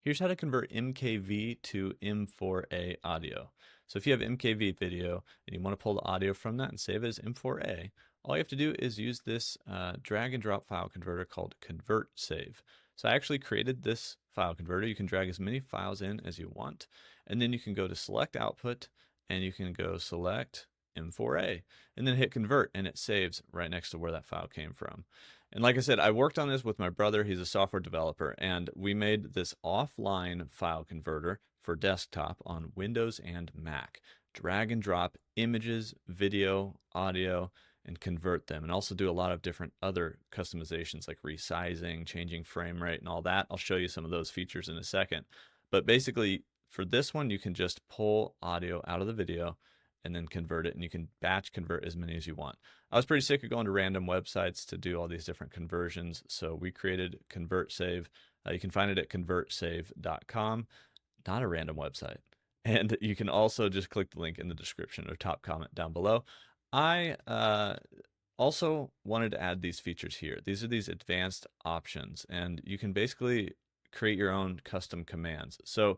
Here's how to convert MKV to M4A audio. So if you have MKV video and you want to pull the audio from that and save it as M4A, all you have to do is use this drag and drop file converter called ConvertSave. So I actually created this file converter. You can drag as many files in as you want, and then you can go to select output and you can go select M4A and then hit convert, and it saves right next to where that file came from. And like I said, I worked on this with my brother. He's a software developer, and we made this offline file converter for desktop on Windows and Mac. Drag and drop images, video, audio, and convert them, and also do a lot of different other customizations like resizing, changing frame rate, and all that. I'll show you some of those features in a second. But basically, for this one, you can just pull audio out of the video and then convert it, and you can batch convert as many as you want. I was pretty sick of going to random websites to do all these different conversions, so we created ConvertSave. You can find it at convertsave.com, not a random website. And you can also just click the link in the description or top comment down below. I also wanted to add these features here. These are these advanced options, and you can basically create your own custom commands. So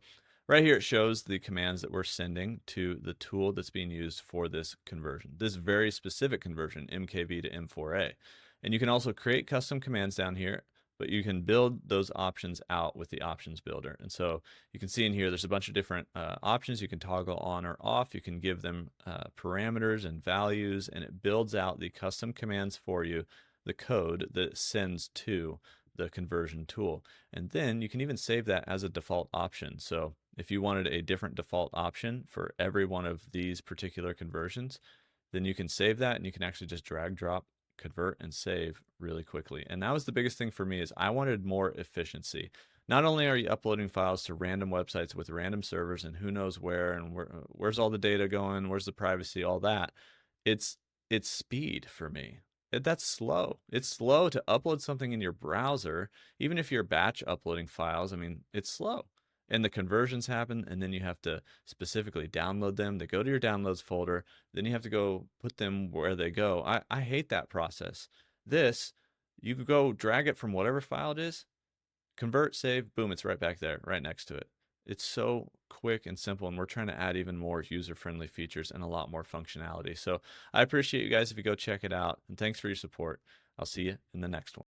right here, it shows the commands that we're sending to the tool that's being used for this conversion, this very specific conversion, MKV to M4A. And you can also create custom commands down here, but you can build those options out with the options builder. And so you can see in here, there's a bunch of different options you can toggle on or off. You can give them parameters and values, and it builds out the custom commands for you, the code that it sends to the conversion tool. And then you can even save that as a default option. So if you wanted a different default option for every one of these particular conversions, then you can save that, and you can actually just drag, drop, convert, and save really quickly. And that was the biggest thing for me, is I wanted more efficiency. Not only are you uploading files to random websites with random servers and who knows where, and where's all the data going, where's the privacy, all that, it's speed for me. That's slow. It's slow to upload something in your browser, even if you're batch uploading files. I mean, it's slow. And the conversions happen, and then you have to specifically download them. They go to your downloads folder. Then you have to go put them where they go. I hate that process. This, you could go drag it from whatever file it is, convert, save, boom, it's right back there, right next to it. It's so quick and simple, and we're trying to add even more user-friendly features and a lot more functionality. So I appreciate you guys if you go check it out, and thanks for your support. I'll see you in the next one.